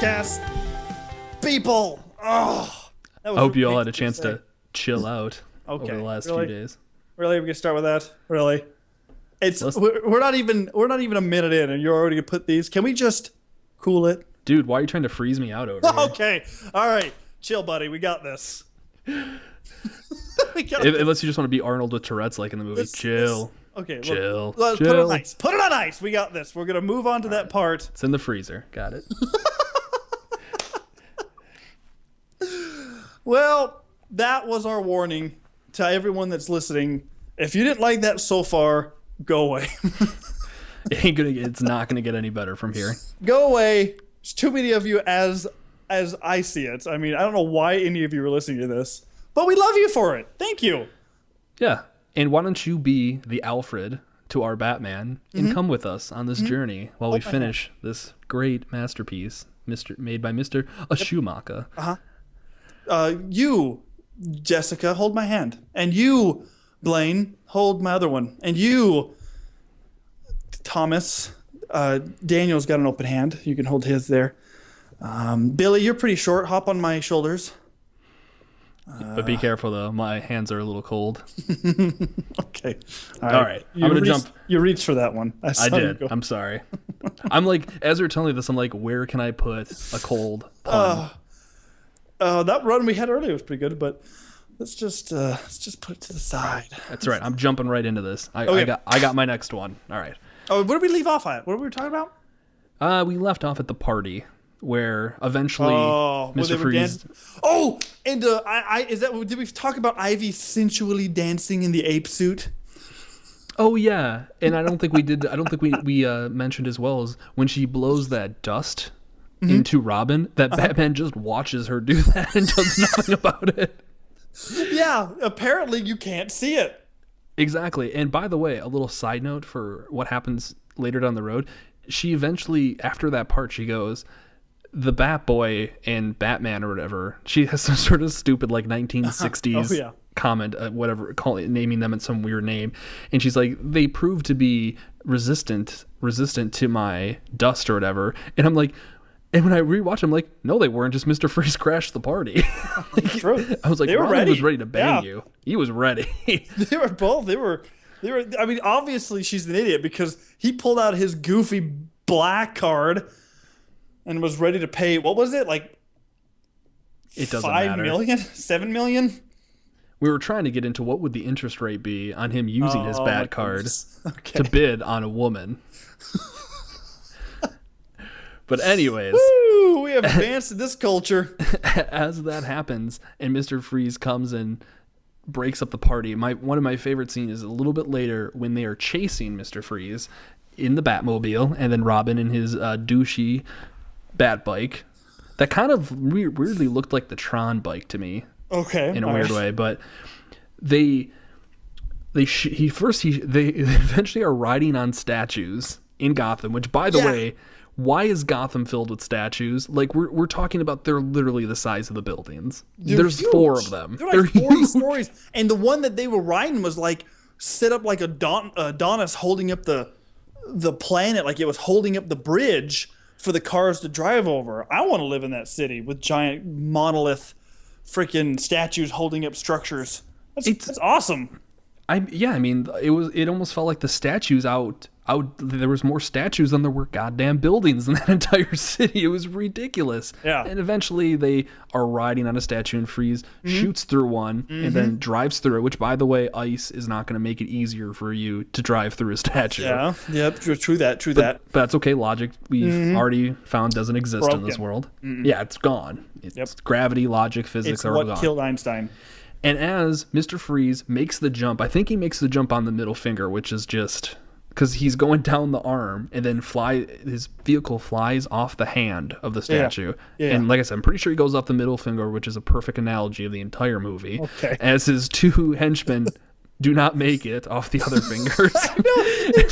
podcast. People. Oh, I hope you all had a chance to chill out over the last few days. Really? We're gonna start with that? Really? We're not even a minute in, and you're already gonna put these. Can we just cool it? Dude, why are you trying to freeze me out over here? Okay. All right. Chill, buddy. We got this. Unless you just want to be Arnold with Tourette's like in the movie. Chill. Okay. Chill. Put it on ice. Put it on ice. We got this. We're going to move on to that part. It's in the freezer. Got it. Well, that was our warning to everyone that's listening. If you didn't like that so far, go away. It's not gonna get any better from here. Go away. There's too many of you as I see it. I mean, I don't know why any of you are listening to this, but we love you for it. Thank you. Yeah. And why don't you be the Alfred to our Batman and come with us on this journey while we finish this great masterpiece made by Mr. Schumacher. You, Jessica, hold my hand. And you, Blaine, hold my other one. And you, Thomas, Daniel's got an open hand. You can hold his there. Billy, you're pretty short. Hop on my shoulders. But be careful, though. My hands are a little cold. Okay. All right. I'm going to jump. You reached for that one. I did. I'm sorry. I'm like, as you're telling me this, I'm like, where can I put a cold pun? That run we had earlier was pretty good, but let's just put it to the side. That's right. I'm jumping right into this. I got my next one. All right. Oh, what did we leave off at? What were we talking about? We left off at the party where eventually Mr. Freeze. Oh, and did we talk about Ivy sensually dancing in the ape suit? Oh yeah, and I don't think we did. I don't think we mentioned as well as when she blows that dust into Robin, that Batman just watches her do that and does nothing about it. Yeah, apparently you can't see it. Exactly. And by the way, a little side note for what happens later down the road, she eventually, after that part, she goes, the Batboy and Batman or whatever, she has some sort of stupid like 1960s comment, naming them in some weird name. And she's like, they prove to be resistant to my dust or whatever. And I'm like, and when I rewatch, I'm like, no, they weren't. Just Mr. Freeze crashed the party. True. I was like, Robin was ready to bang you. He was ready. They were both. They were. I mean, obviously she's an idiot because he pulled out his goofy black card and was ready to pay. What was it, like? It doesn't matter. 5 million, 7 million. We were trying to get into what would the interest rate be on him using his bat card to bid on a woman. But anyways, woo, we have advanced in this culture. As that happens, and Mr. Freeze comes and breaks up the party. One of my favorite scenes is a little bit later when they are chasing Mr. Freeze in the Batmobile, and then Robin in his douchey bat bike. That kind of weirdly looked like the Tron bike to me. Okay, in a weird way, but they eventually are riding on statues in Gotham, which, by the way, why is Gotham filled with statues? Like, we're talking about, they're literally the size of the buildings. There's huge. 4 of them. They're like 40 stories. And the one that they were riding was like set up like Adonis holding up the planet, like it was holding up the bridge for the cars to drive over. I want to live in that city with giant monolith freaking statues holding up structures. That's awesome. I mean, it almost felt like the statues out there was more statues than there were goddamn buildings in that entire city. It was ridiculous. Yeah. And eventually they are riding on a statue and Freeze shoots through one and then drives through it, which, by the way, ice is not going to make it easier for you to drive through a statue. Yeah. Yep. True that. But that's okay. Logic we've already found doesn't exist in this world. Yeah, it's gone. It's gravity, logic, physics are all gone. It's what killed Einstein. And as Mr. Freeze makes the jump, I think he makes the jump on the middle finger, which is just because he's going down the arm and then his vehicle flies off the hand of the statue. Yeah. And like I said, I'm pretty sure he goes off the middle finger, which is a perfect analogy of the entire movie. Okay. As his 2 henchmen do not make it off the other fingers. No, they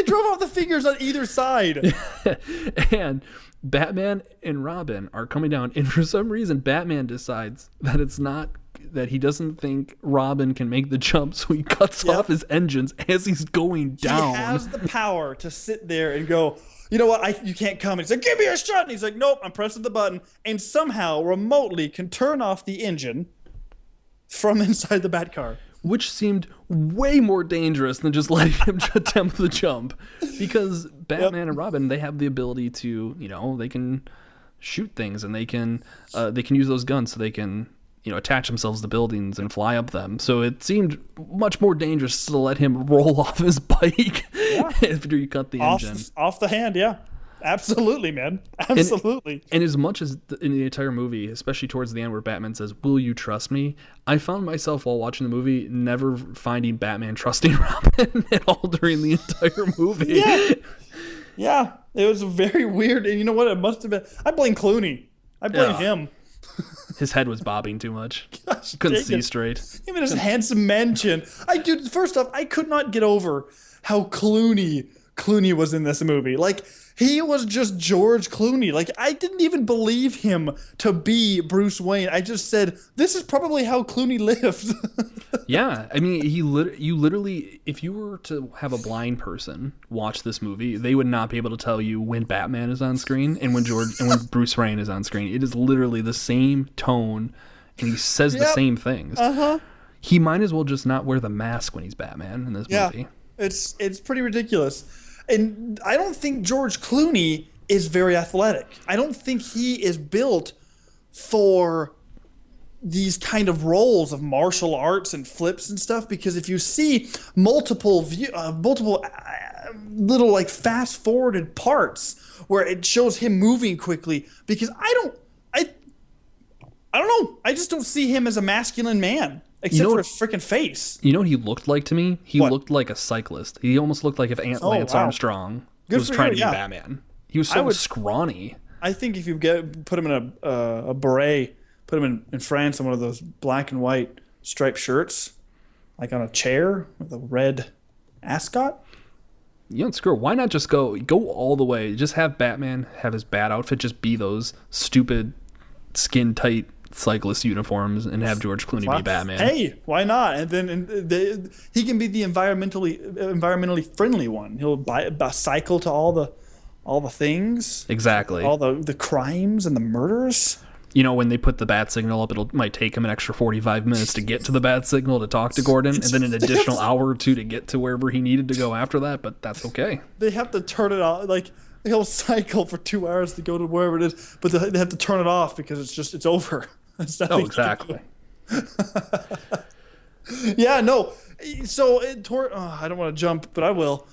drove off the fingers on either side. And Batman and Robin are coming down, and for some reason Batman decides that it's not that he doesn't think Robin can make the jump, so he cuts off his engines as he's going down. He has the power to sit there and go, you know what, you can't come. And he's like, give me a shot. And he's like, nope, I'm pressing the button. And somehow, remotely, can turn off the engine from inside the Batcar. Which seemed way more dangerous than just letting him attempt the jump. Because Batman and Robin, they have the ability to, they can shoot things, and they can use those guns so they can, attach themselves to buildings and fly up them. So it seemed much more dangerous to let him roll off his bike after you cut the engine. Off the hand, yeah. Absolutely, man. Absolutely. And as much as in the entire movie, especially towards the end where Batman says, "Will you trust me?" I found myself while watching the movie never finding Batman trusting Robin at all during the entire movie. Yeah. It was very weird. And you know what? It must have been. I blame Clooney. I blame him. His head was bobbing too much. Gosh, couldn't see straight. Him and his handsome man chin. First off, I could not get over how Clooney was in this movie. Like, he was just George Clooney. Like, I didn't even believe him to be Bruce Wayne. I just said, this is probably how Clooney lived. Yeah, I mean, you literally, if you were to have a blind person watch this movie, they would not be able to tell you when Batman is on screen and when Bruce Wayne is on screen. It is literally the same tone, and he says the same things. He might as well just not wear the mask when he's Batman in this movie. It's pretty ridiculous. And I don't think George Clooney is very athletic. I don't think he is built for these kind of roles of martial arts and flips and stuff, because if you see multiple little like fast forwarded parts where it shows him moving quickly, because I don't know. I just don't see him as a masculine man. Except for his freaking face. You know what he looked like to me? He looked like a cyclist. He almost looked like if Lance Armstrong was trying to be Batman. He was so scrawny. I think if you put him in a beret, put him in France in one of those black and white striped shirts, like on a chair with a red ascot. Screw it. Why not just go all the way? Just have Batman have his bat outfit just be those stupid skin tight cyclist uniforms and have George Clooney be Batman. Hey, why not? And then he can be the environmentally friendly one. He'll cycle to all the things. Exactly. All the crimes and the murders. When they put the bat signal up, it might take him an extra 45 minutes to get to the bat signal to talk to Gordon, and then an additional hour or two to get to wherever he needed to go after that, but that's okay. They have to turn it off. Like, he'll cycle for 2 hours to go to wherever it is, but they have to turn it off because it's over. Exactly. Yeah, no. So I don't want to jump, but I will.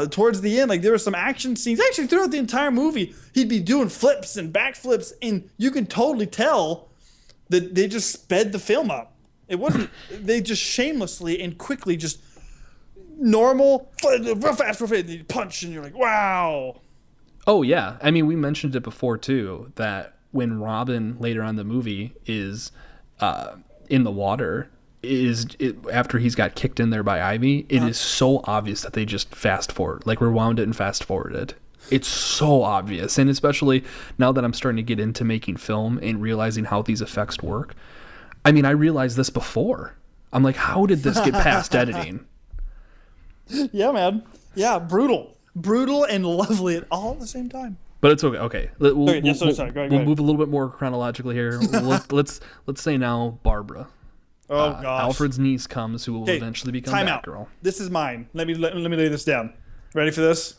Towards the end, like, there were some action scenes. Actually, throughout the entire movie, he'd be doing flips and backflips, and you can totally tell that they just sped the film up. It wasn't. They just shamelessly and quickly just normal, real fast, you punch, and you're like, wow. Oh yeah, I mean, we mentioned it before too, that when Robin later on in the movie is in the water, after he's got kicked in there by Ivy, it is so obvious that they just rewound it and fast forwarded. It's so obvious, and especially now that I'm starting to get into making film and realizing how these effects work. I mean, I realized this before. I'm like, how did this get past editing? Yeah, man. Yeah, brutal and lovely at all at the same time. But it's okay. Okay, we'll Go ahead. move a little bit more chronologically here. let's say now Barbara. Oh gosh. Alfred's niece comes, who will eventually become Batgirl. This is mine. Let me lay this down. Ready for this?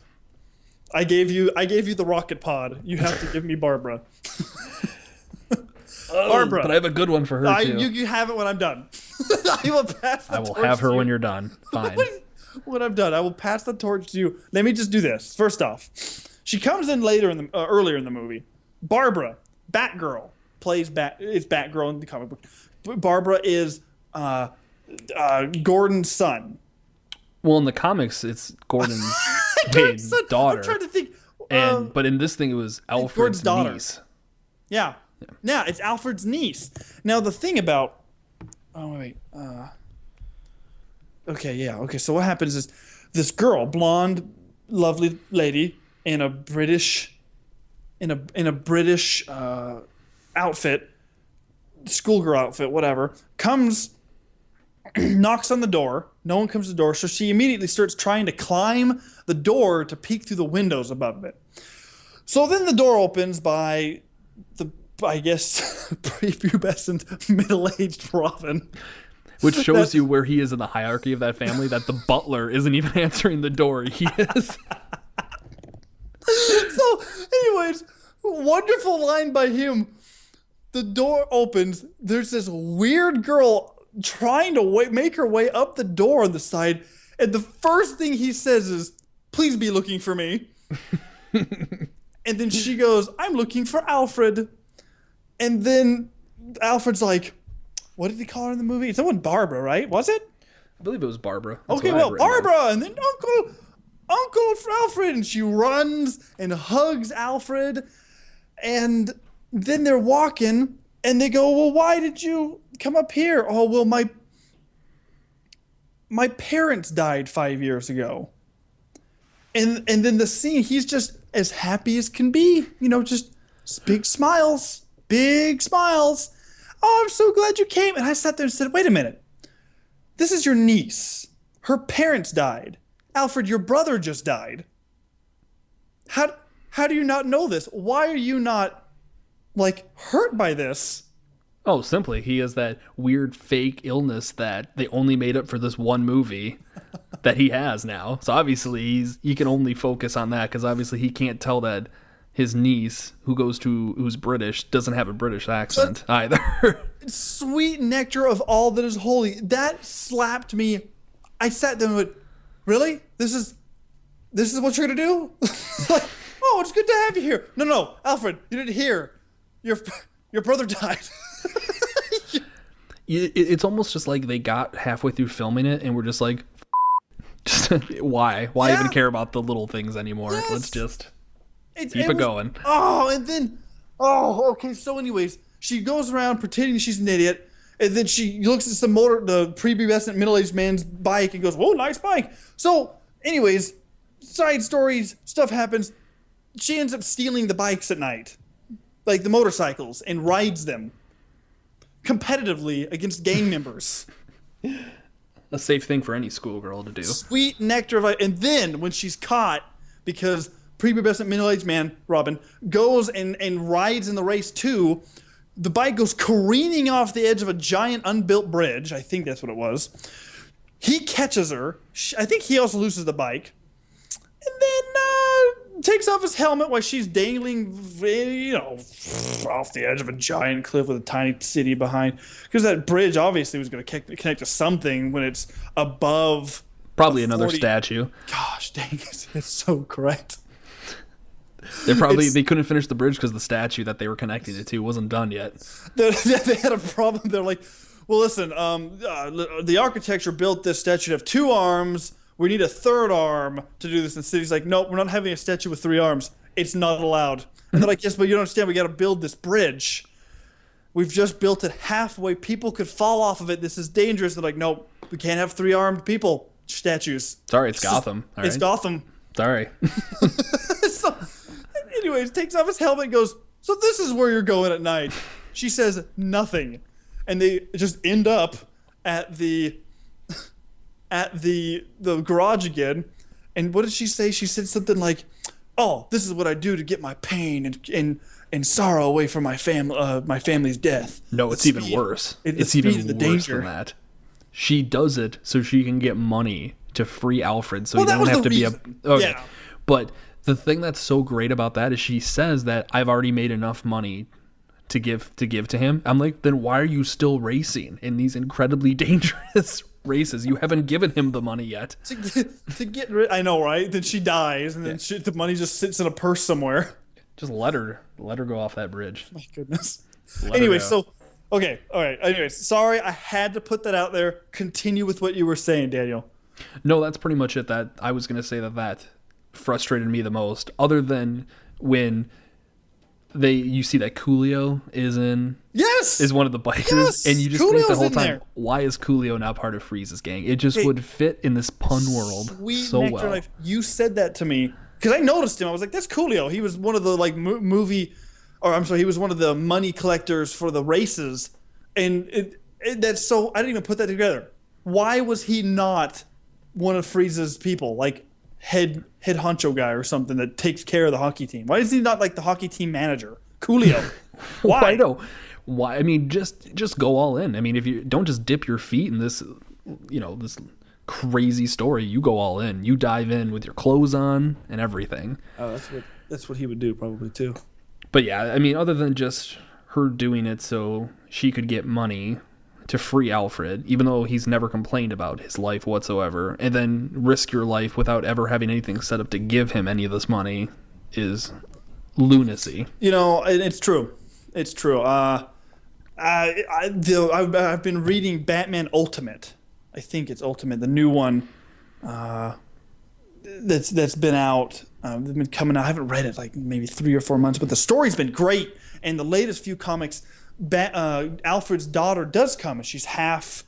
I gave you the rocket pod. You have to give me Barbara. Barbara. But I have a good one for her too. You have it when I'm done. I will pass the torch. I will have her when you're done. Fine. When I'm done, I will pass the torch to you. Let me just do this. First off, she comes in earlier in the movie. Barbara, Batgirl, is Batgirl in the comic book. Barbara is Gordon's son. Well, in the comics, it's Gordon's daughter. I'm trying to think. But in this thing, it was Alfred's niece. Yeah. Yeah, it's Alfred's niece. Now, the thing about... Oh, wait. Okay, so what happens is this girl, blonde, lovely lady in a British outfit, schoolgirl outfit, whatever, comes, knocks on the door. No one comes to the door, so she immediately starts trying to climb the door to peek through the windows above it. So then the door opens by I guess, prepubescent, middle-aged Robin. Which shows you where he is in the hierarchy of that family, that the butler isn't even answering the door. He is. So, anyways, wonderful line by him. The door opens. There's this weird girl trying to make her way up the door on the side. And the first thing he says is, "Please be looking for me." And then she goes, "I'm looking for Alfred." And then Alfred's like, what did he call her in the movie? It's someone Barbara, right? Was it? I believe it was Barbara. That's okay, well, Barbara, and then Uncle Alfred, and she runs and hugs Alfred, and then they're walking, and they go, "Well, why did you come up here?" "Oh, well, my parents died 5 years ago." And then the scene, he's just as happy as can be, just big smiles. Big smiles. "Oh, I'm so glad you came." And I sat there and said, wait a minute. This is your niece. Her parents died. Alfred, your brother just died. How do you not know this? Why are you not, hurt by this? Oh, simply, he has that weird fake illness that they only made up for this one movie that he has now. So obviously, he can only focus on that because obviously he can't tell that his niece, who's British, doesn't have a British accent either. Sweet nectar of all that is holy. That slapped me. I sat there and went, really? This is what you're gonna do? Oh, it's good to have you here. No, Alfred, you didn't hear. Your brother died. It's almost just like they got halfway through filming it and were just like, why even care about the little things anymore? Yes. Let's just keep it going. Okay. So anyways, she goes around pretending she's an idiot, and then she looks at the prepubescent middle-aged man's bike and goes, "Whoa, nice bike." So anyways, side stories, stuff happens. She ends up stealing the bikes at night, like the motorcycles, and rides them competitively against gang members. A safe thing for any schoolgirl to do. Sweet nectar of, and then when she's caught, because prepubescent middle-aged man, Robin, goes and rides in the race too, the bike goes careening off the edge of a giant unbuilt bridge. I think that's what it was. He catches her. I think he also loses the bike. And then takes off his helmet while she's dangling, off the edge of a giant cliff with a tiny city behind. Because that bridge obviously was going to connect to something when it's above. Probably another statue. Gosh dang it. It's so correct. They couldn't finish the bridge because the statue that they were connecting it to wasn't done yet. They had a problem. They're like, well, listen, the architecture built this statue to have 2 arms. We need a 3rd arm to do this. And the city's like, nope, we're not having a statue with 3 arms. It's not allowed. And they're like, yes, but you don't understand. We got to build this bridge. We've just built it halfway. People could fall off of it. This is dangerous. They're like, nope, we can't have 3 armed people statues. Sorry, it's Gotham. It's Gotham. Sorry. So, anyways, takes off his helmet and goes, so this is where you're going at night. She says nothing. And they just end up at the garage again. And what did she say? She said something like, "Oh, this is what I do to get my pain and sorrow away from my family's death." No, it's even worse. It's even worse than that. She does it so she can get money to free Alfred, so he doesn't have to be a. Okay. Yeah. But the thing that's so great about that is she says that I've already made enough money to give to him. I'm like, then why are you still racing in these incredibly dangerous races? You haven't given him the money yet. To get rid, I know, right? Then she dies, and then the money just sits in a purse somewhere. Just let her go off that bridge. My goodness. Anyway, so okay, all right. Anyways, sorry, I had to put that out there. Continue with what you were saying, Daniel. No, that's pretty much it. That I was gonna say that frustrated me the most. Other than when you see that Coolio is one of the bikers, and you just think the whole time, why is Coolio not part of Freeze's gang? It just would fit in this pun world so well. Life. You said that to me because I noticed him. I was like, that's Coolio. He was one of the he was one of the money collectors for the races. And that's so I didn't even put that together. Why was he not one of Frieza's people, like head honcho guy or something that takes care of the hockey team? Why is he not like the hockey team manager, Coolio? Why? Why? I mean, just go all in. I mean, if you don't just dip your feet in this, this crazy story, you go all in. You dive in with your clothes on and everything. Oh, that's what he would do probably too. But yeah, I mean, other than just her doing it so she could get money to free Alfred, even though he's never complained about his life whatsoever, and then risk your life without ever having anything set up to give him any of this money is lunacy. It's true. It's true. I've been reading Batman Ultimate. I think it's Ultimate, the new one that's been out. They've been coming out. I haven't read it like maybe 3 or 4 months, but the story's been great. And the latest few comics, Alfred's daughter does come, and she's half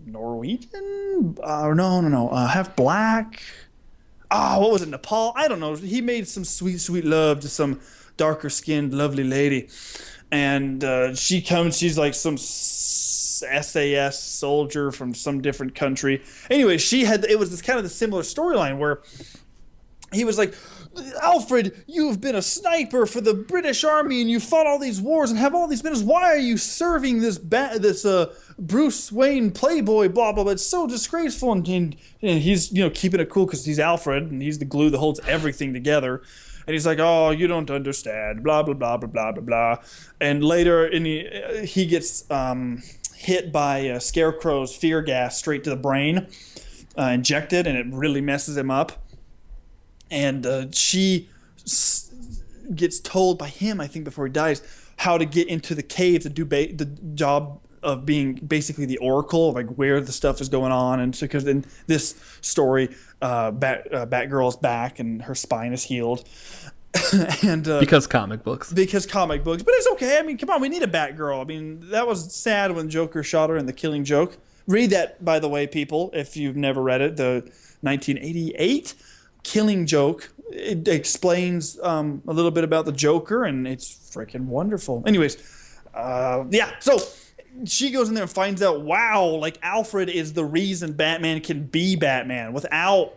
Norwegian, half black. What was it, Nepal? I don't know. He made some sweet love to some darker skinned, lovely lady, and she comes. She's like some SAS soldier from some different country. Anyway, it was this kind of the similar storyline where he was like, Alfred, you've been a sniper for the British Army and you fought all these wars and have all these medals. Why are you serving this Bruce Wayne playboy, blah, blah, blah. It's so disgraceful. And he's, keeping it cool because he's Alfred and he's the glue that holds everything together. And he's like, oh, you don't understand, blah, blah, blah, blah, blah, blah, blah. And later he gets hit by Scarecrow's fear gas straight to the brain, injected, and it really messes him up. And she gets told by him, I think, before he dies, how to get into the cave to do the job of being basically the oracle of like where the stuff is going on. And so, because in this story, Batgirl's back and her spine is healed. And because comic books. But it's okay. I mean, come on, we need a Batgirl. I mean, that was sad when Joker shot her in The Killing Joke. Read that, by the way, people, if you've never read it. The 1988 Killing Joke. It explains a little bit about the Joker, and it's freaking wonderful. Anyways, so she goes in there and finds out, wow, like Alfred is the reason Batman can be Batman. Without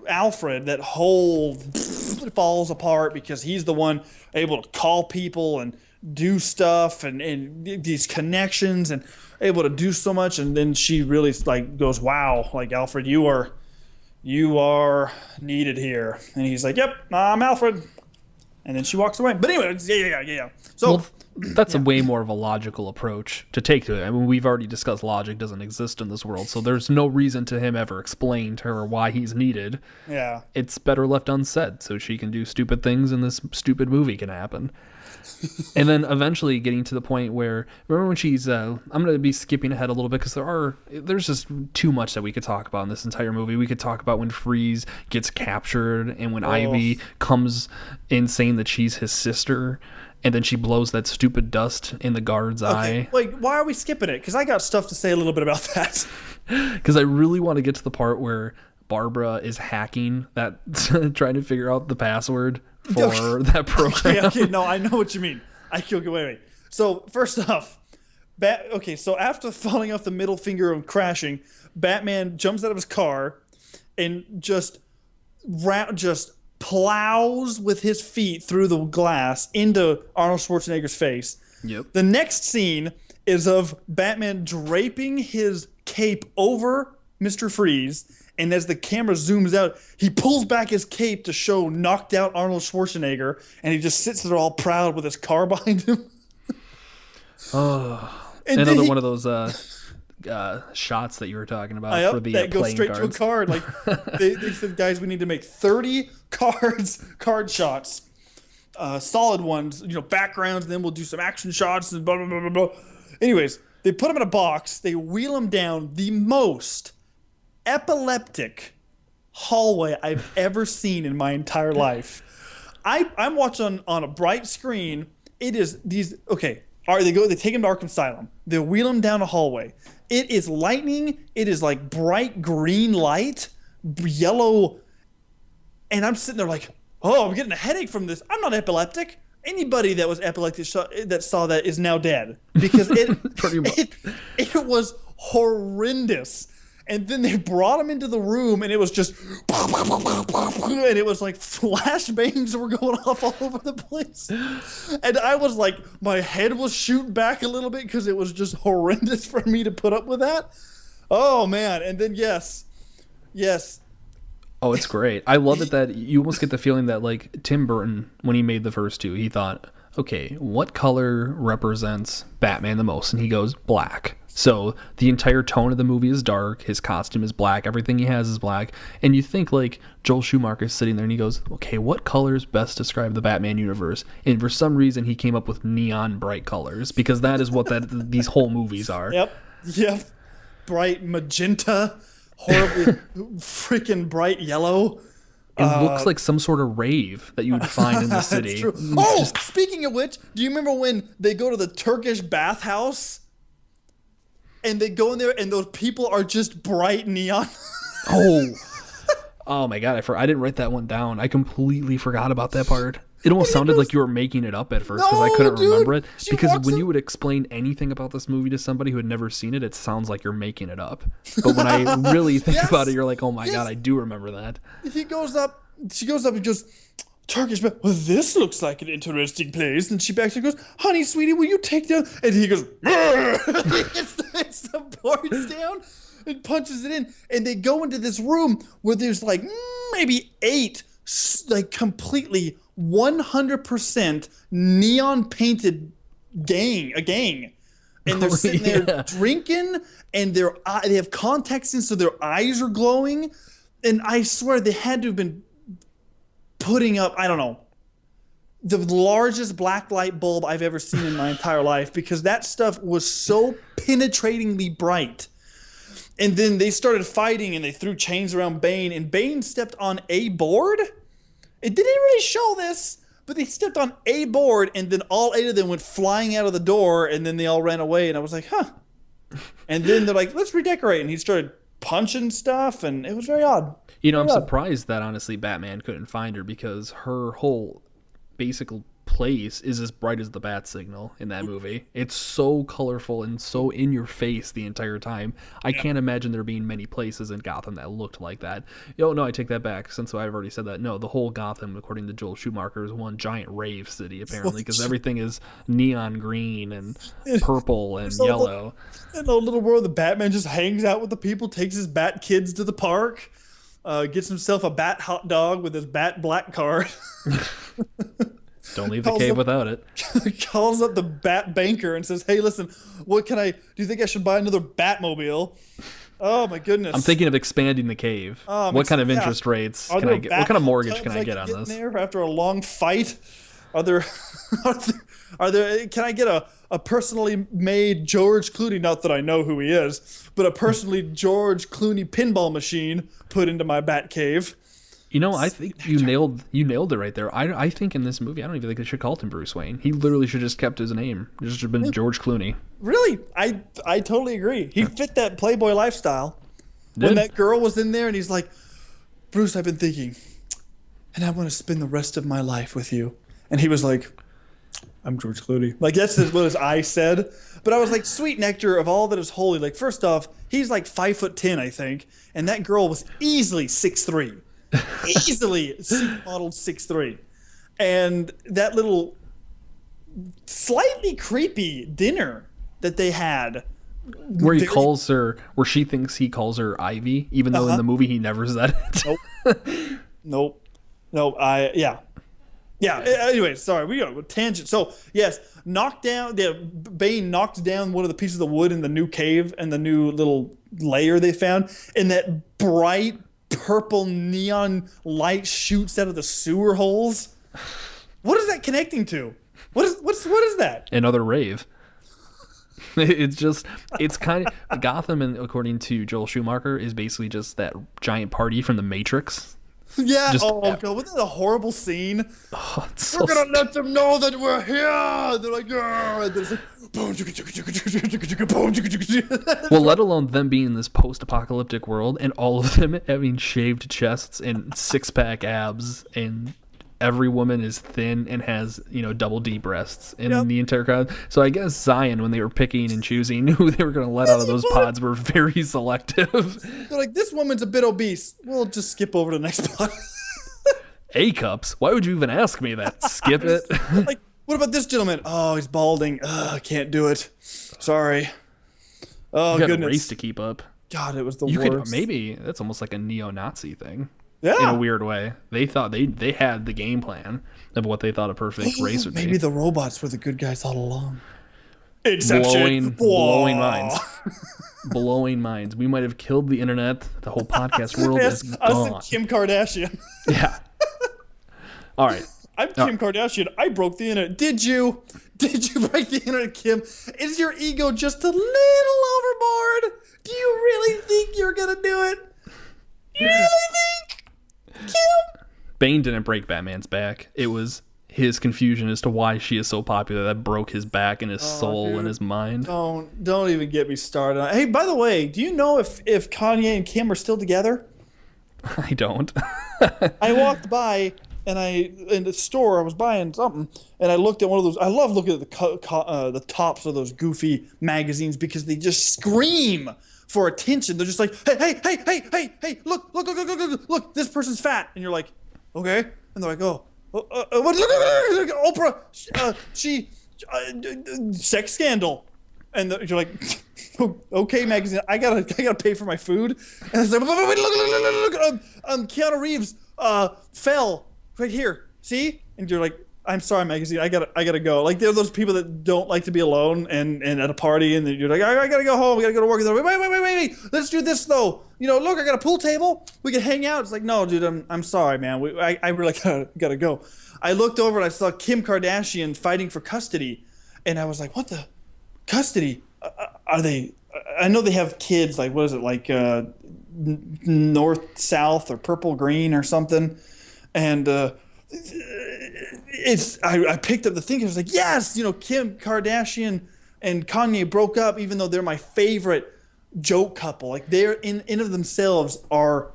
Alfred, that whole falls apart because he's the one able to call people and do stuff and these connections and able to do so much. And then she really like goes, wow, like Alfred, you are needed here. And he's like, yep, I'm Alfred. And then she walks away. But anyway, yeah. So that's a way more of a logical approach to take to it. I mean, we've already discussed logic doesn't exist in this world, so there's no reason to him ever explain to her why he's needed. Yeah. It's better left unsaid so she can do stupid things and this stupid movie can happen. And then eventually getting to the point where, remember when she's, I'm going to be skipping ahead a little bit because there's just too much that we could talk about in this entire movie. We could talk about when Freeze gets captured and when Ivy comes in saying that she's his sister and then she blows that stupid dust in the guard's eye. Like, why are we skipping it? Because I got stuff to say a little bit about that. Because I really want to get to the part where Barbara is hacking that, trying to figure out the password for that program. Okay, no, I know what you mean. Wait. So first off, so after falling off the middle finger and crashing, Batman jumps out of his car and just plows with his feet through the glass into Arnold Schwarzenegger's face. Yep. The next scene is of Batman draping his cape over Mr. Freeze. And as the camera zooms out, he pulls back his cape to show knocked out Arnold Schwarzenegger, and he just sits there all proud with his car behind him. Another one of those shots that you were talking about for the that goes straight cards. to a card. Like they said, guys, we need to make 30 card shots, solid ones, backgrounds, and then we'll do some action shots and blah blah blah blah blah. Anyways, they put him in a box. They wheel him down the most epileptic hallway I've ever seen in my entire life. I'm watching on a bright screen. It is these okay. They take him to Arkham Asylum. They wheel him down a hallway. It is lightning. It is like bright green light, yellow, and I'm sitting there like, oh, I'm getting a headache from this. I'm not epileptic. anybody that was epileptic that saw that is now dead because it Pretty much. it was horrendous. And then they brought him into the room, and it was just, and it was like flashbangs were going off all over the place. And I was like, my head was shooting back a little bit because it was just horrendous for me to put up with that. Oh man! And then yes. Oh, it's great. I love it that you almost get the feeling that like Tim Burton, when he made the first two, he thought, okay, what color represents Batman the most? And he goes, black. So the entire tone of the movie is dark. His costume is black. Everything he has is black. And you think like Joel Schumacher's sitting there and he goes, okay, what colors best describe the Batman universe? And for some reason he came up with neon bright colors because that is what these whole movies are. Yep. Bright magenta, horribly freaking bright yellow. It looks like some sort of rave that you would find in the city. That's true. Speaking of which, do you remember when they go to the Turkish bathhouse? And they go in there, and those people are just bright neon. Oh my god! I didn't write that one down. I completely forgot about that part. It almost sounded like you were making it up at first because I couldn't remember it. Because when you would explain anything about this movie to somebody who had never seen it, it sounds like you're making it up. But when I really think about it, you're like, oh my god, I do remember that. She goes up and goes, Turkish, well, this looks like an interesting place. And she backs and goes, honey, sweetie, will you take down? And he goes, it's the boards down and punches it in. And they go into this room where there's like maybe 8 like completely 100% neon painted gang. And they're sitting there drinking, and they have contacts in, so their eyes are glowing. And I swear they had to have been putting up, I don't know, the largest black light bulb I've ever seen in my entire life because that stuff was so penetratingly bright. And then they started fighting and they threw chains around Bane, and Bane stepped on a board. It didn't really show this, but they stepped on a board, and then all 8 of them went flying out of the door, and then they all ran away, and I was like, huh. And then they're like, let's redecorate, and he started punching stuff, and it was very odd. You know, I'm surprised that honestly Batman couldn't find her because her whole basic place is as bright as the bat signal in that movie. It's so colorful and so in your face the entire time. I can't imagine there being many places in Gotham that looked like that. Oh, no, I take that back since I've already said that. No, the whole Gotham, according to Joel Schumacher, is one giant rave city apparently because everything is neon green and purple and yellow. In the little world, the Batman just hangs out with the people, takes his bat kids to the park. Gets himself a bat hot dog with his bat black card. Don't leave the cave without it. Calls up the bat banker and says, hey, listen, do you think I should buy another Batmobile? Oh my goodness. I'm thinking of expanding the cave. What kind of interest rates can I get? What kind of mortgage can I get on this? There after a long fight? Are there can I get a personally made George Clooney, not that I know who he is, but a personally George Clooney pinball machine put into my bat cave? You know, I think you nailed it right there. I think in this movie, I don't even think they should call him Bruce Wayne. He literally should have just kept his name. It should have been George Clooney. Really? I totally agree. He fit that Playboy lifestyle. When that girl was in there and he's like, Bruce, I've been thinking, and I want to spend the rest of my life with you. And he was like, I'm George Clooney. Like, that's what his eyes said. But I was like, sweet nectar of all that is holy. Like, first off, he's like 5'10", I think. And that girl was easily 6'3". Easily modeled 6'3". And that little slightly creepy dinner that they had. Where he calls her, where she thinks he calls her Ivy, even though in the movie he never said it. Nope. Yeah. Anyway, sorry, we got a tangent. So yes, Bane knocked down one of the pieces of wood in the new cave and the new little layer they found, and that bright purple neon light shoots out of the sewer holes. What is that connecting to? What is that? Another rave. It's kind of Gotham, and according to Joel Schumacher, is basically just that giant party from The Matrix. Yeah. God, wasn't that a horrible scene? Oh, we're gonna let them know that we're here. They're like, and there's like, well, let alone them being in this post-apocalyptic world and all of them having shaved chests and six-pack abs and every woman is thin and has, double D breasts in Yep. the entire crowd. So I guess Zion, when they were picking and choosing who they were going to let out of those pods, were very selective. They're like, this woman's a bit obese. We'll just skip over to the next pod. A-cups? Why would you even ask me that? Skip it. Like, what about this gentleman? Oh, he's balding. I can't do it. Sorry. Oh, You got goodness. a race to keep up. God, it was the You worst. could maybe that's almost like a neo-Nazi thing. Yeah. In a weird way. They thought they had the game plan of what they thought a perfect race would Maybe be. the robots were the good guys all along. Inception. Blowing minds. Blowing minds. We might have killed the internet. The whole podcast world is Us gone. and Kim Kardashian. Yeah. All right. I'm Kim Kardashian. I broke the internet. Did you? Did you break the internet, Kim? Is your ego just a little overboard? Do you really think you're gonna do it? You really think, Kim? Bane didn't break Batman's back. It was his confusion as to why she is so popular that broke his back and his soul dude. and his mind. Don't even get me started. Hey, by the way, do you know if Kanye and Kim are still together? I don't. I walked by and in the store I was buying something and I looked at one of those. I love looking at the tops of those goofy magazines because they just scream for attention. They're just like, hey, look, this person's fat, and you're like, okay, and they're like, look, Oprah, sex scandal. And you're like, okay, magazine. I gotta pay for my food. And it's like, look, Keanu Reeves fell right here. See? And you're like, I'm sorry, magazine. I gotta go. Like, they're those people that don't like to be alone and at a party, and you're like, I gotta go home. I gotta go to work. Wait. Let's do this though. Look, I got a pool table. We can hang out. It's like, no, dude, I'm sorry, man. I really gotta go. I looked over and I saw Kim Kardashian fighting for custody, and I was like, what the custody? Are they? I know they have kids. Like, what is it? Like north, south, or purple, green, or something. And I picked up the thing. I was like, yes, Kim Kardashian and Kanye broke up, even though they're my favorite joke couple. Like, they're in of themselves are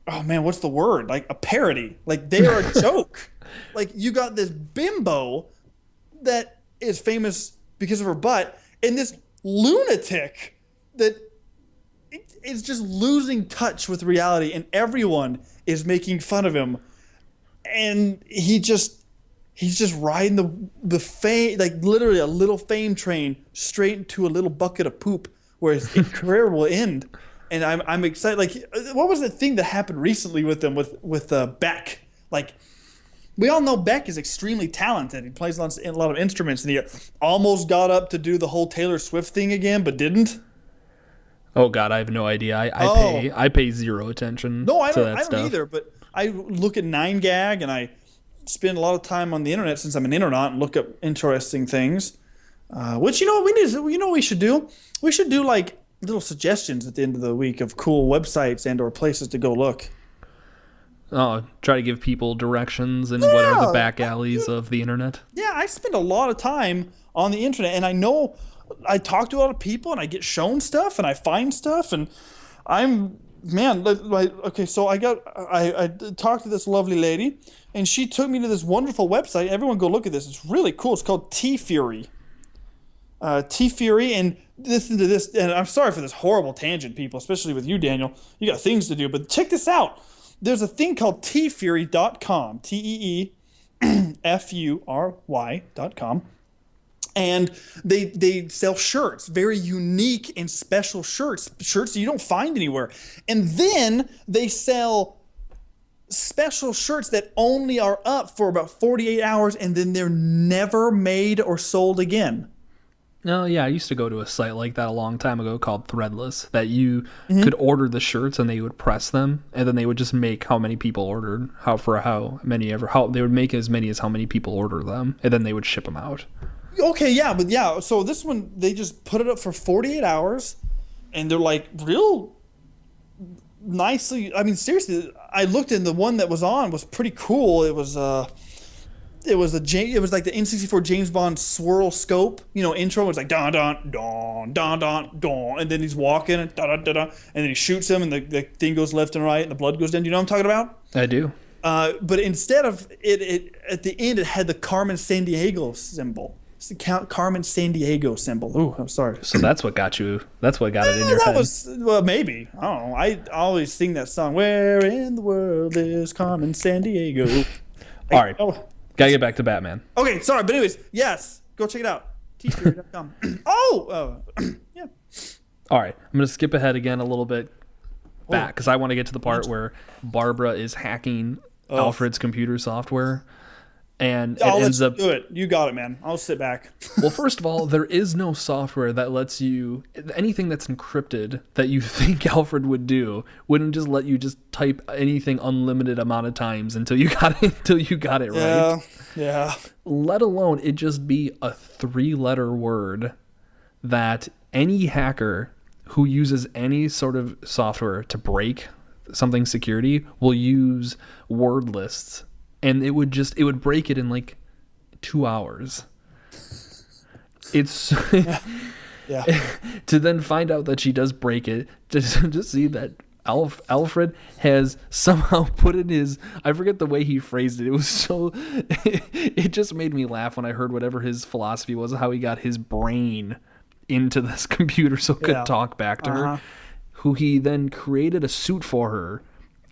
oh man, what's the word? Like a parody. Like, they are a joke. Like, you got this bimbo that is famous because of her butt, and this lunatic that is just losing touch with reality, and everyone is making fun of him, and he's just riding the fame, like literally a little fame train straight into a little bucket of poop where his career will end. And I'm excited. Like, what was the thing that happened recently with them with Beck? Like, we all know Beck is extremely talented. He plays a lot of instruments, and he almost got up to do the whole Taylor Swift thing again, but didn't. Oh God, I have no idea. I pay zero attention. No, I to don't. that I stuff. don't either. But I look at 9gag, and I spend a lot of time on the internet since I'm an internet and look up interesting things. Which what we need? What we should do? We should do like little suggestions at the end of the week of cool websites and or places to go look. Oh, try to give people directions and what are the back alleys of the internet. Yeah, I spend a lot of time on the internet, and I know I talk to a lot of people, and I get shown stuff, and I find stuff, and okay. So I talked to this lovely lady, and she took me to this wonderful website. Everyone go look at this. It's really cool. It's called T-Fury. T-Fury, and listen to this. And I'm sorry for this horrible tangent, people, especially with you, Daniel. You got things to do, but check this out. There's a thing called tfury.com, TEEFURY.com, and they sell shirts, very unique and special shirts that you don't find anywhere. And then they sell special shirts that only are up for about 48 hours, and then they're never made or sold again. No, yeah, I used to go to a site like that a long time ago called Threadless that you could order the shirts and they would press them and then they would just make how many people ordered, how they would make as many as how many people order them, and then they would ship them out. Okay, yeah, so this one, they just put it up for 48 hours, and they're like real nicely, I mean, seriously, I looked in the one that was on was pretty cool. It was like the N64 James Bond swirl scope, intro. It was like don don don don don don, and then he's walking and da da da da, and then he shoots him, and the thing goes left and right, and the blood goes down. Do you know what I'm talking about? I do. But instead of it at the end, it had the Carmen Sandiego symbol. It's the Carmen Sandiego symbol. Oh, I'm sorry. So that's what got you. That's what got it in your That head. was, well, maybe. I don't know. I always sing that song. Where in the world is Carmen Sandiego? All right, Oh, gotta get back to Batman. okay, sorry. But anyways, yes, go check it out. tfury.com. Yeah. All right, I'm gonna skip ahead again a little bit back because I want to get to the part where Barbara is hacking Alfred's computer software, and it ends up. Do it. You got it, man. I'll sit back. Well, first of all, there is no software that lets you anything that's encrypted that you think Alfred would do wouldn't just let you just type anything unlimited amount of times until you got it right. Yeah. Let alone it just be a 3-letter word that any hacker who uses any sort of software to break something's security will use word lists, and it would break it in like 2 hours. It's Yeah. to then find out that she does break it, to see that Alfred has somehow put in his, I forget the way he phrased it. It was so, it just made me laugh when I heard whatever his philosophy was, how he got his brain into this computer so it could talk back to her, who he then created a suit for her,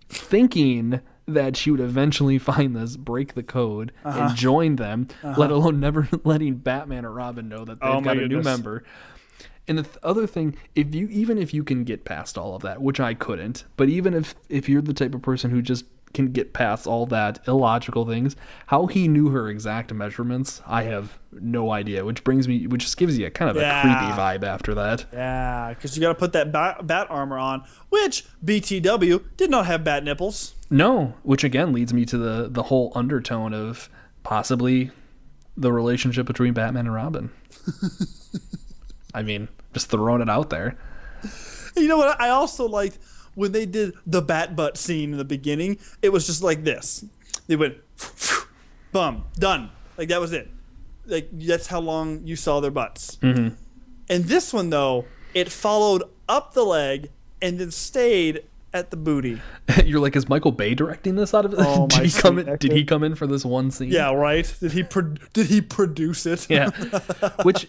thinking that she would eventually find this, break the code, and join them, let alone never letting Batman or Robin know that they've got a new member. And the other thing, even if you can get past all of that, which I couldn't, but even if you're the type of person who just can get past all that illogical things, how he knew her exact measurements, I have no idea. Which just gives you a kind of a creepy vibe after that. Yeah, because you got to put that bat armor on, which BTW did not have bat nipples. No, which again leads me to the whole undertone of possibly the relationship between Batman and Robin. I mean, just throwing it out there. You know what? I also liked when they did the bat butt scene in the beginning. It was just like this. They went, bum, done. Like that was it. Like that's how long you saw their butts. Mm-hmm. And this one though, it followed up the leg and then stayed at the booty. You're like, is Michael Bay directing this out of it? Oh, Did he come in for this one scene? Yeah, right. Did he produce it? Yeah. Which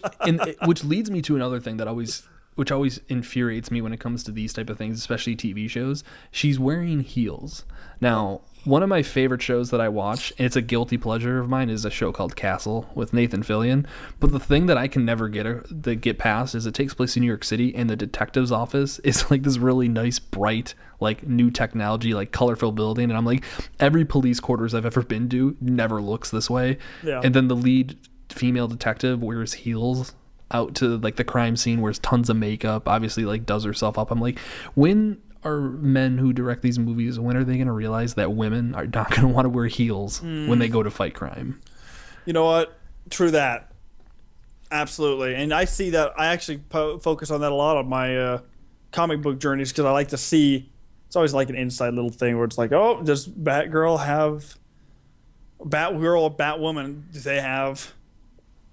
leads me to another thing which always infuriates me when it comes to these type of things, especially TV shows. She's wearing heels. Now, one of my favorite shows that I watch, and it's a guilty pleasure of mine, is a show called Castle with Nathan Fillion. But the thing that I can never get past is it takes place in New York City, and the detective's office is like this really nice, bright, like new technology, like colorful building. And I'm like, every police quarters I've ever been to never looks this way. Yeah. And then the lead female detective wears heels out to like the crime scene, wears tons of makeup, obviously like does herself up. I'm like, when are men who direct these movies, when are they going to realize that women are not going to want to wear heels when they go to fight crime? You know what? True that. Absolutely. And I see that. I actually focus on that a lot on my comic book journeys because I like to see. It's always like an inside little thing where it's like, oh, does Batgirl have Batgirl or Batwoman? Do they have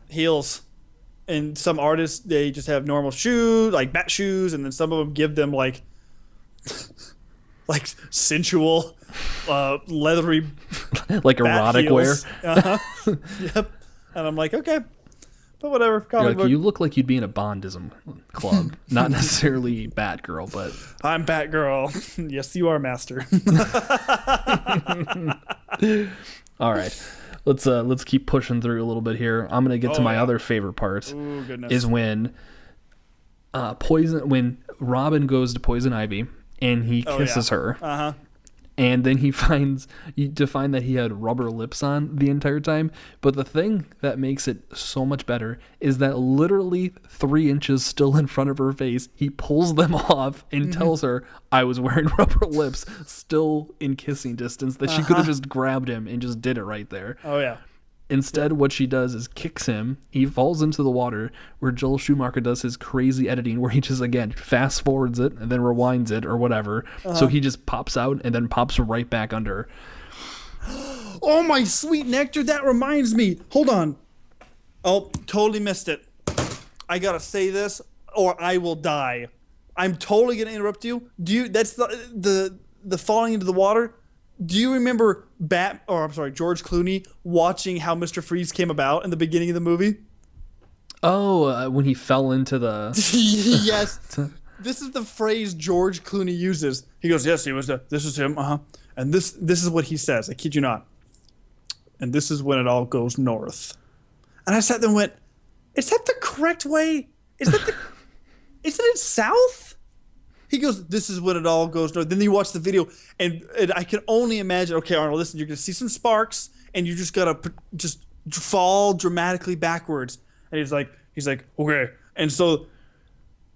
heels? And some artists, they just have normal shoes, like bat shoes, and then some of them give them like sensual, leathery, like erotic wear. Yep. And I'm like, okay, but whatever. Comic book. You look like you'd be in a Bondism club, not necessarily Batgirl, but I'm Batgirl. Yes, you are, Master. All right. Let's keep pushing through a little bit here. I'm gonna get to my other favorite part. Ooh, goodness. Is when when Robin goes to Poison Ivy and he kisses her. And then he finds that he had rubber lips on the entire time. But the thing that makes it so much better is that literally 3 inches still in front of her face, he pulls them off and tells her, I was wearing rubber lips, still in kissing distance, that she could have just grabbed him and just did it right there. Oh, yeah. Instead, what she does is kicks him. He falls into the water, where Joel Schumacher does his crazy editing, where he just, again, fast forwards it and then rewinds it or whatever. So he just pops out and then pops right back under. Oh, my sweet nectar. That reminds me. Hold on. Oh, totally missed it. I got to say this or I will die. I'm totally going to interrupt you. That's the falling into the water. Do you remember George Clooney watching how Mr. Freeze came about in the beginning of the movie? Oh, when he fell into the Yes. This is the phrase George Clooney uses. He goes, "Yes, this is him, and this is what he says. I kid you not. And this is when it all goes north." And I sat there and went, "Is that the correct way? Isn't it south?" He goes, "This is when it all goes north." Then you watch the video, and I can only imagine. Okay, Arnold, listen, you're gonna see some sparks, and you just gotta just fall dramatically backwards. And he's like, okay, and so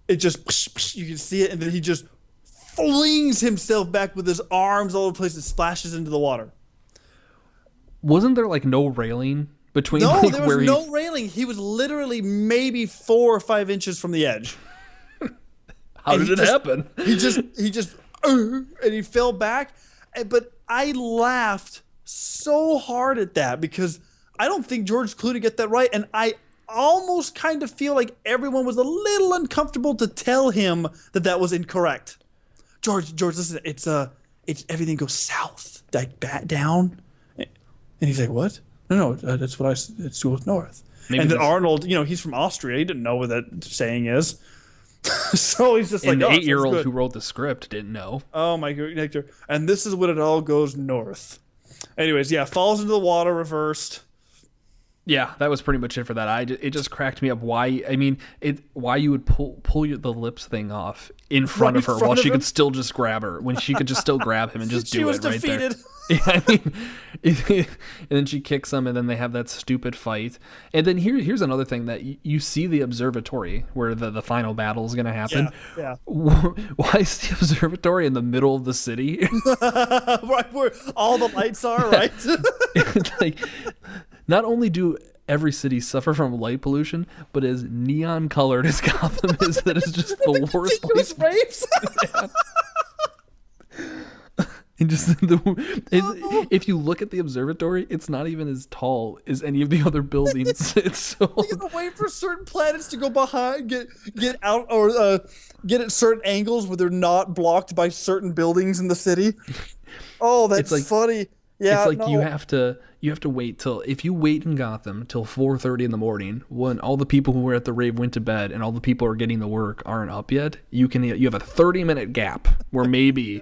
it just you can see it, and then he just flings himself back with his arms all over the place and splashes into the water. Wasn't there like no railing between? No, like, there was no railing. He was literally maybe 4 or 5 inches from the edge. How did it happen? He just and he fell back. But I laughed so hard at that because I don't think George Clooney got that right, and I almost kind of feel like everyone was a little uncomfortable to tell him that was incorrect. George, listen, it's everything goes south, like bat down. And he's like, "What? No, that's what it goes north." Maybe and then Arnold, he's from Austria. He didn't know what that saying is. So he's just and like, the 8-year-old who wrote the script didn't know. Oh my god! And this is when it all goes north. Anyways, yeah, falls into the water, reversed. Yeah, that was pretty much it for that. It just cracked me up. Why you would pull the lips thing off in front of her while she could still just grab her, when she could just still grab him and just do it right there. Yeah, I mean, and then she kicks him, and then they have that stupid fight. And then here's another thing that you see the observatory where the final battle is going to happen. Yeah. Why is the observatory in the middle of the city? Right where all the lights are, right? Like, not only do every city suffer from light pollution, but as neon colored as Gotham is, that is just the worst place. Rapes. And just if you look at the observatory, it's not even as tall as any of the other buildings. It's so. You gotta wait for certain planets to go behind, get out, or get at certain angles where they're not blocked by certain buildings in the city. Oh, that's funny. Yeah, it's like you have to wait till, if you wait in Gotham till 4:30 in the morning, when all the people who were at the rave went to bed and all the people who are getting to work aren't up yet, you have a 30-minute gap where maybe.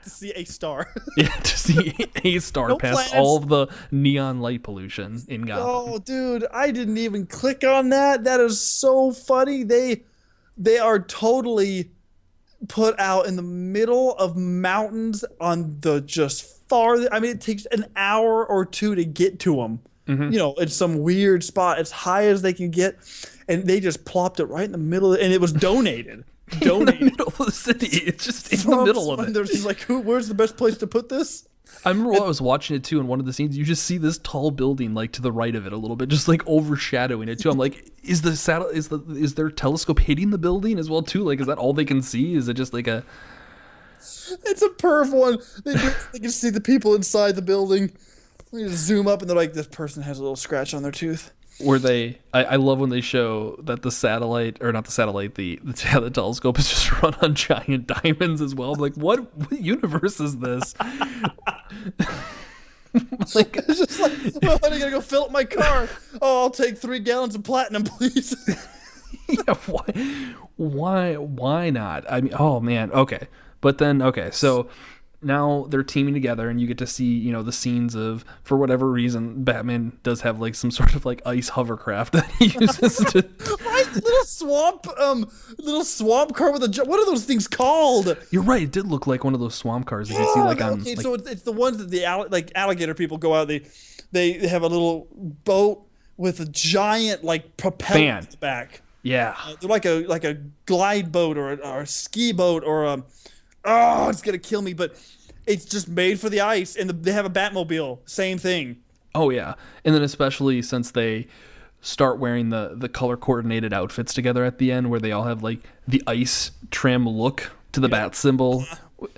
To see a star. Yeah, to see a star past planets. All of the neon light pollution in Gotham. Oh, dude, I didn't even click on that. That is so funny. They are totally put out in the middle of mountains on the just farther. I mean, it takes an hour or two to get to them. Mm-hmm. It's some weird spot as high as they can get, and they just plopped it right in the middle and it was donated. In the middle of the city. It's just in the middle of it. They're just like, where's the best place to put this? I remember while I was watching it too, in one of the scenes, you just see this tall building like to the right of it a little bit, just like overshadowing it too. I'm like, is their telescope hitting the building as well too? Like, is that all they can see? Is it just like a? It's a perv one. They can see the people inside the building. They just zoom up and they're like, this person has a little scratch on their tooth. I love when they show that the satellite, or not the satellite, the telescope is just run on giant diamonds as well. I'm like, what universe is this? Like, it's just like, well, I gotta go fill up my car. Oh, I'll take 3 gallons of platinum, please. Yeah, why not? I mean, oh man, okay. But then, okay, so now they're teaming together, and you get to see, the scenes of, for whatever reason, Batman does have like some sort of like ice hovercraft that he uses to. Right, little swamp car with a. What are those things called? You're right. It did look like one of those swamp cars that you see like on. Okay, so it's the ones that the alligator people go out. They have a little boat with a giant like propeller fan in the back. Yeah, they're like a glide boat or a ski boat or a. Oh, it's gonna kill me, but it's just made for the ice, and they have a Batmobile. Same thing. Oh yeah, and then especially since they start wearing the color coordinated outfits together at the end, where they all have like the ice trim look to the bat symbol. All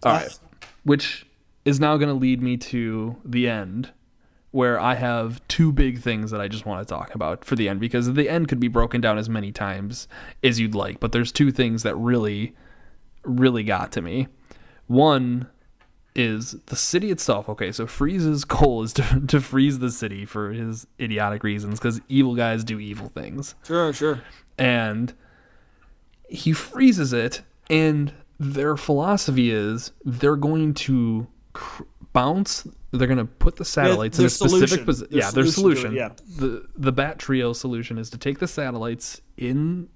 right, which is now going to lead me to the end, where I have 2 big things that I just want to talk about for the end, because the end could be broken down as many times as you'd like, but there's 2 things that really got to me. One is the city itself. Okay, so Freeze's goal is to freeze the city for his idiotic reasons, because evil guys do evil things. Sure. And he freezes it, and their philosophy is they're going to bounce. They're going to put the satellites in a specific position. Yeah, their solution. The Bat Trio solution is to take the satellites in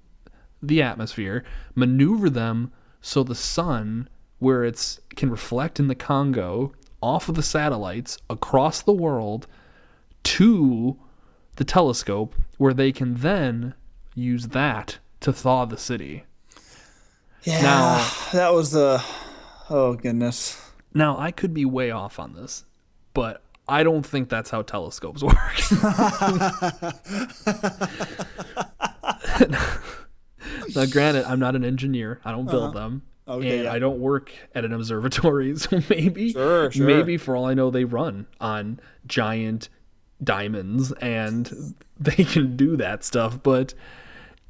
the atmosphere, maneuver them so the sun, where it's can reflect in the Congo off of the satellites across the world to the telescope, where they can then use that to thaw the city. Yeah, Now, that was the... Oh, goodness. Now, I could be way off on this, but I don't think that's how telescopes work. Now, granted, I'm not an engineer. I don't build them. Okay, and I don't work at an observatory, so maybe, Sure. maybe for all I know, they run on giant diamonds and they can do that stuff. But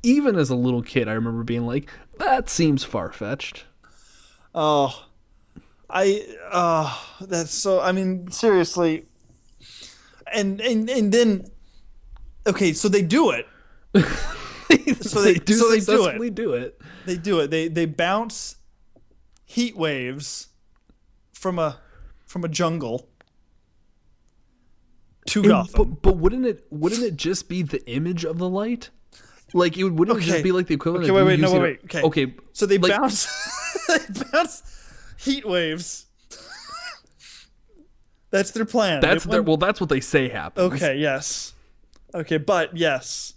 even as a little kid, I remember being like, that seems far-fetched. That's so... I mean, seriously. And then... Okay, so they do it. So they successfully do it. They do it. They bounce heat waves from a jungle to Gotham. But wouldn't it just be the image of the light? Like wouldn't it just be like the equivalent? Wait. Okay. So they bounce they bounce heat waves. That's their plan. That's what they say happens. Okay. Yes. Okay, but yes.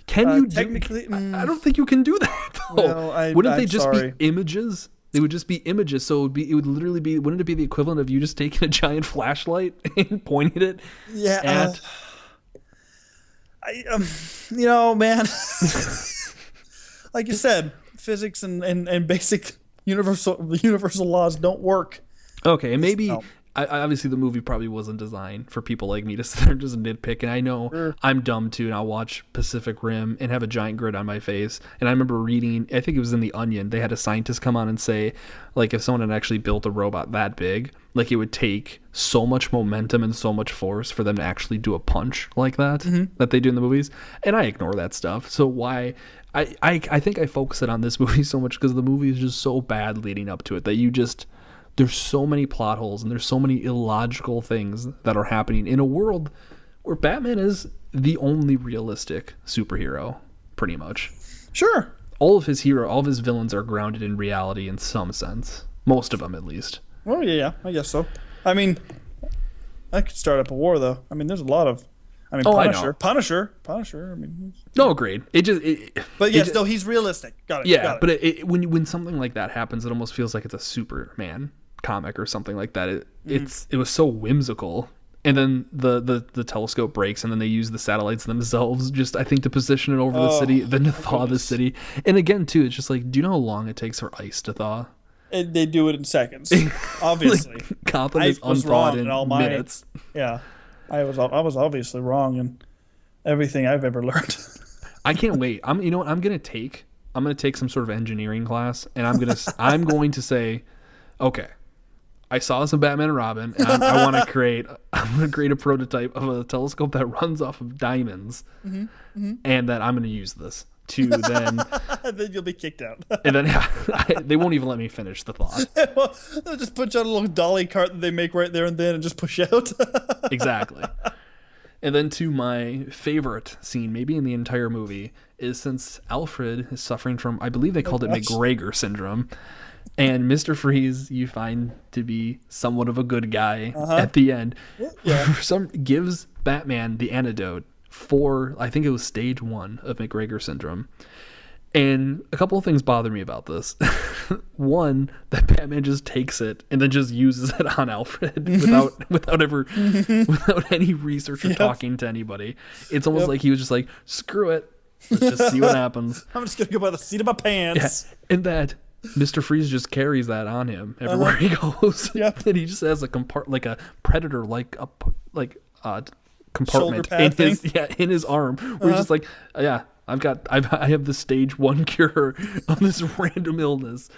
Can you technically? I don't think you can do that though. Well, wouldn't they just be images? They would just be images. So it would literally be. Wouldn't it be the equivalent of you just taking a giant flashlight and pointing it? Yeah. At... Man. Like you said, physics and basic universal laws don't work. Okay, and maybe. Obviously, the movie probably wasn't designed for people like me to sit there and just nitpick. And I know I'm dumb too, and I'll watch Pacific Rim and have a giant grin on my face. And I remember reading, I think it was in The Onion, they had a scientist come on and say, like, if someone had actually built a robot that big, like, it would take so much momentum and so much force for them to actually do a punch like that, that they do in the movies. And I ignore that stuff. So why... I think I focus it on this movie so much because the movie is just so bad leading up to it that you just... There's so many plot holes and there's so many illogical things that are happening in a world where Batman is the only realistic superhero, pretty much. Sure. All of his villains are grounded in reality in some sense. Most of them, at least. Oh, yeah, I guess so. I mean, I could start up a war, though. I mean, there's a lot of... I mean, Punisher. I mean... No, agreed. But yes, though, he's realistic. Got it. Yeah, but when something like that happens, it almost feels like it's a Superman comic or something like that. It was so whimsical, and then the telescope breaks, and then they use the satellites themselves, just I think to position it over the city, then to thaw the city. And again, too, it's just like, do you know how long it takes for ice to thaw? They do it in seconds, obviously. Like, Gotham is unthawed in minutes. Yeah, I was obviously wrong in everything I've ever learned. I can't wait. I'm gonna take some sort of engineering class, and I'm going to say, okay, I saw some Batman and Robin, and I want to create a prototype of a telescope that runs off of diamonds, and that I'm going to use this to then. Then you'll be kicked out. And then they won't even let me finish the thought. Well, they'll just put you on a little dolly cart that they make right there and then, and just push out. Exactly. And then to my favorite scene, maybe in the entire movie, is since Alfred is suffering from, I believe they called it McGregor syndrome, and Mr. Freeze you find to be somewhat of a good guy at the end, gives Batman the antidote for, I think it was stage 1 of McGregor syndrome. And a couple of things bother me about this. One, that Batman just takes it and then just uses it on Alfred without any research or talking to anybody. It's almost like he was just like, screw it, let's just see what happens. I'm just gonna go by the seat of my pants. Yeah. And that Mr. Freeze just carries that on him everywhere he goes. Yep. And he just has a predator compartment in his arm where he's just like, I have the stage 1 cure of this random illness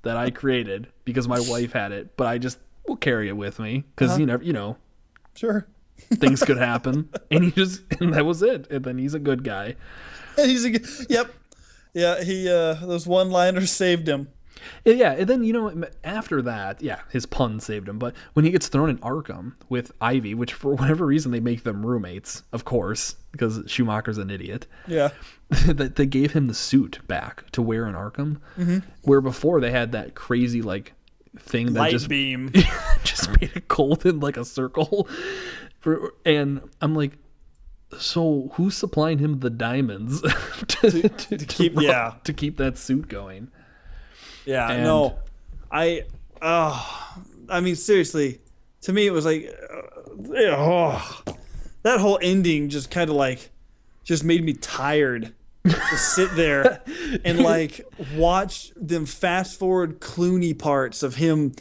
that I created because my wife had it, but we'll carry it with me because you know Sure. things could happen, and and that was it. And then he's a good guy. And yep. Yeah, those one-liners saved him. Yeah, and then after that, yeah, his pun saved him. But when he gets thrown in Arkham with Ivy, which for whatever reason they make them roommates, of course, because Schumacher's an idiot. Yeah. That they gave him the suit back to wear in Arkham, where before they had that crazy like thing that Light beam just made it cold in like a circle. And I'm like, so who's supplying him the diamonds to keep that suit going? Yeah, and, no, I mean, seriously, to me, it was like, that whole ending just kind of like, just made me tired to sit there and like watch them fast forward Clooney parts of him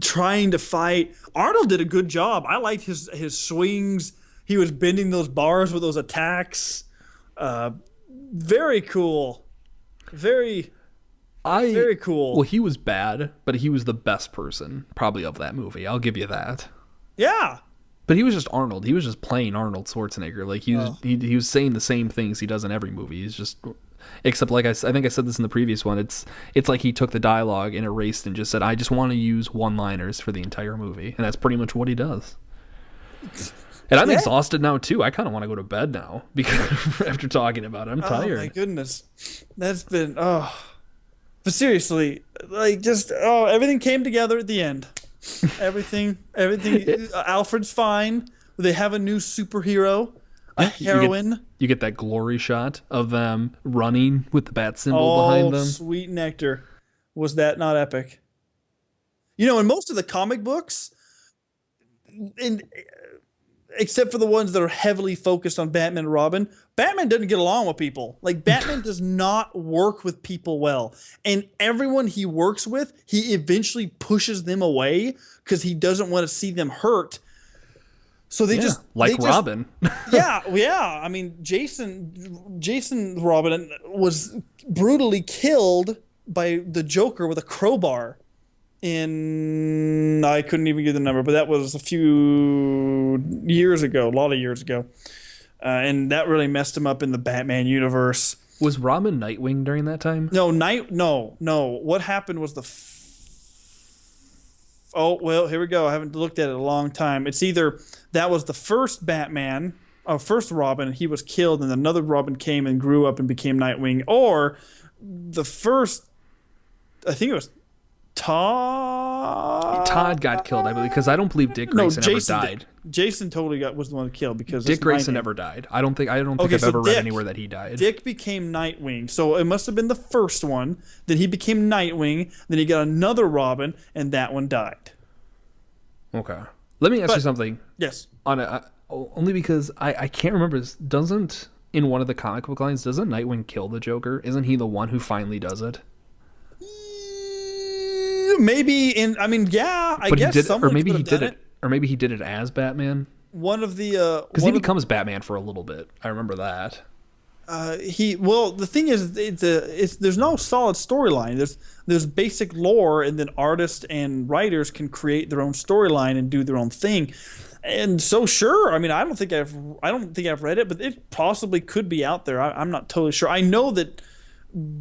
trying to fight. Arnold did a good job. I liked his swings. He was bending those bars with those attacks. Very cool. Very cool. Well, he was bad, but he was the best person probably of that movie. I'll give you that. Yeah. But he was just Arnold. He was just playing Arnold Schwarzenegger. Like he was saying the same things he does in every movie. He's just, except like I think I said this in the previous one. It's like he took the dialogue and erased and just said, "I just want to use one-liners for the entire movie," and that's pretty much what he does. And I'm exhausted now too. I kind of want to go to bed now because after talking about it, I'm tired. Oh my goodness, that's been But seriously, like just everything came together at the end. Everything. Alfred's fine. They have a new superhero, a heroine. You get that glory shot of them running with the bat symbol behind them. Sweet nectar. Was that not epic? In most of the comic books, except for the ones that are heavily focused on Batman and Robin, Batman doesn't get along with people. Like, Batman does not work with people well. And everyone he works with, he eventually pushes them away because he doesn't want to see them hurt. So they Robin. Yeah. I mean, Jason Robin was brutally killed by the Joker with a crowbar. I couldn't even give the number, but that was a few years ago, a lot of years ago. And that really messed him up in the Batman universe. Was Robin Nightwing during that time? No. What happened was here we go. I haven't looked at it in a long time. It's either that was the first Batman, first Robin, and he was killed, and another Robin came and grew up and became Nightwing, or the first, I think it was Todd got killed, I believe, because I don't believe Dick Grayson ever died. Jason totally was the one killed because Dick Grayson never died. I don't think I've ever read anywhere that he died. Dick became Nightwing, so it must have been the first one. Then he became Nightwing. Then he got another Robin, and that one died. Okay, let me ask you something. Yes. Only because I can't remember. Doesn't in one of the comic book lines doesn't Nightwing kill the Joker? Isn't he the one who finally does it? Maybe I guess he did, or maybe he did it, or maybe he did it as Batman. One of the because he becomes Batman for a little bit. I remember that. The thing is, there's no solid storyline. There's basic lore, and then artists and writers can create their own storyline and do their own thing. And so, sure, I mean, I don't think I've read it, but it possibly could be out there. I'm not totally sure. I know that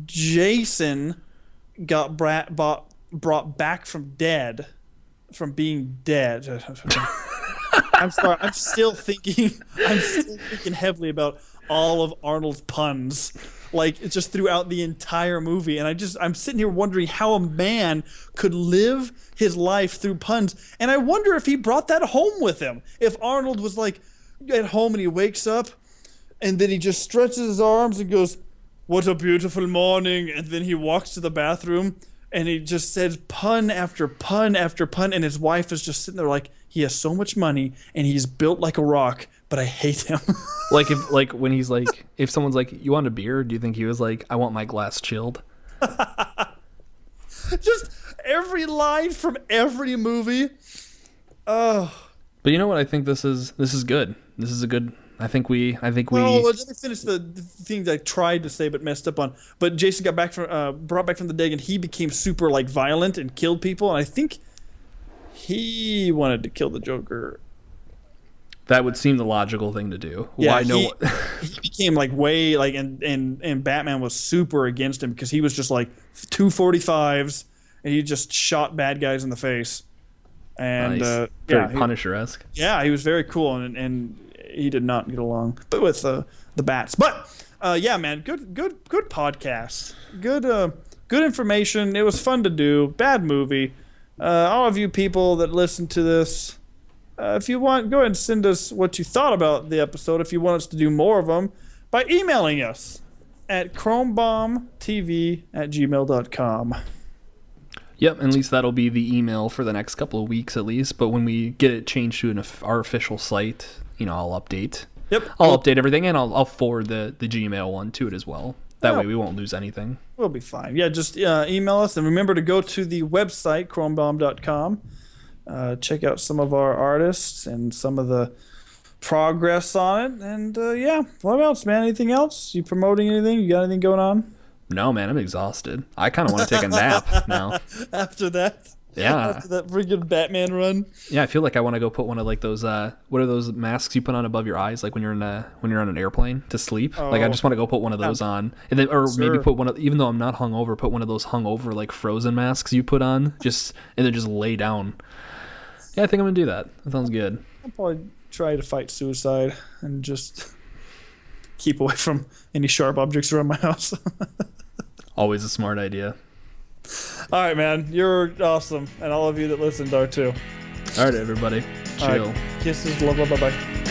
Jason got brought back from being dead. I'm sorry. I'm still thinking heavily about all of Arnold's puns, like it's just throughout the entire movie. And I'm sitting here wondering how a man could live his life through puns. And I wonder if he brought that home with him. If Arnold was like at home and he wakes up and then he just stretches his arms and goes, "What a beautiful morning." And then he walks to the bathroom and he just says pun after pun after pun. And his wife is just sitting there like, he has so much money and he's built like a rock, but I hate him. If someone's like, "You want a beer?" Do you think he was like, "I want my glass chilled"? Just every line from every movie. Oh. But you know what? I think this is good. This is a good. I think we. Let me finish the things I tried to say but messed up on. But Jason got brought back from the dead, and he became super like violent and killed people. And I think he wanted to kill the Joker. That would seem the logical thing to do. Yeah, Why no? he became like way like and Batman was super against him because he was just like 245s and he just shot bad guys in the face. And Nice. Very Punisher-esque. Yeah, he was very cool and he did not get along, but with the bats. But yeah, man, good podcast. Good information. It was fun to do. Bad movie. All of you people that listen to this, if you want, go ahead and send us what you thought about the episode. If you want us to do more of them, by emailing us at chromebombtv@gmail.com. Yep, at least that'll be the email for the next couple of weeks at least. But when we get it changed to our official site, I'll update. Yep. I'll update everything, and I'll forward the Gmail one to it as well. That way we won't lose anything. We'll be fine. Yeah, just email us. And remember to go to the website, chromebomb.com. Check out some of our artists and some of the progress on it. And yeah, what else, man? Anything else? You promoting anything? You got anything going on? No, man, I'm exhausted. I kind of want to take a nap now. After that? Yeah. After that freaking Batman run? Yeah, I feel like I want to go put one of like those, what are those masks you put on above your eyes, like when you're on an airplane to sleep? Like I just want to go put one of those on, and then maybe put one of, even though I'm not hungover, put one of those hungover like Frozen masks you put on, and then just lay down. Yeah, I think I'm gonna do that. That sounds good. I'll probably try to fight suicide and just keep away from any sharp objects around my house. Always a smart idea. All right, man. You're awesome. And all of you that listened are too. All right, everybody. Chill. All right. Kisses. Love. Bye-bye.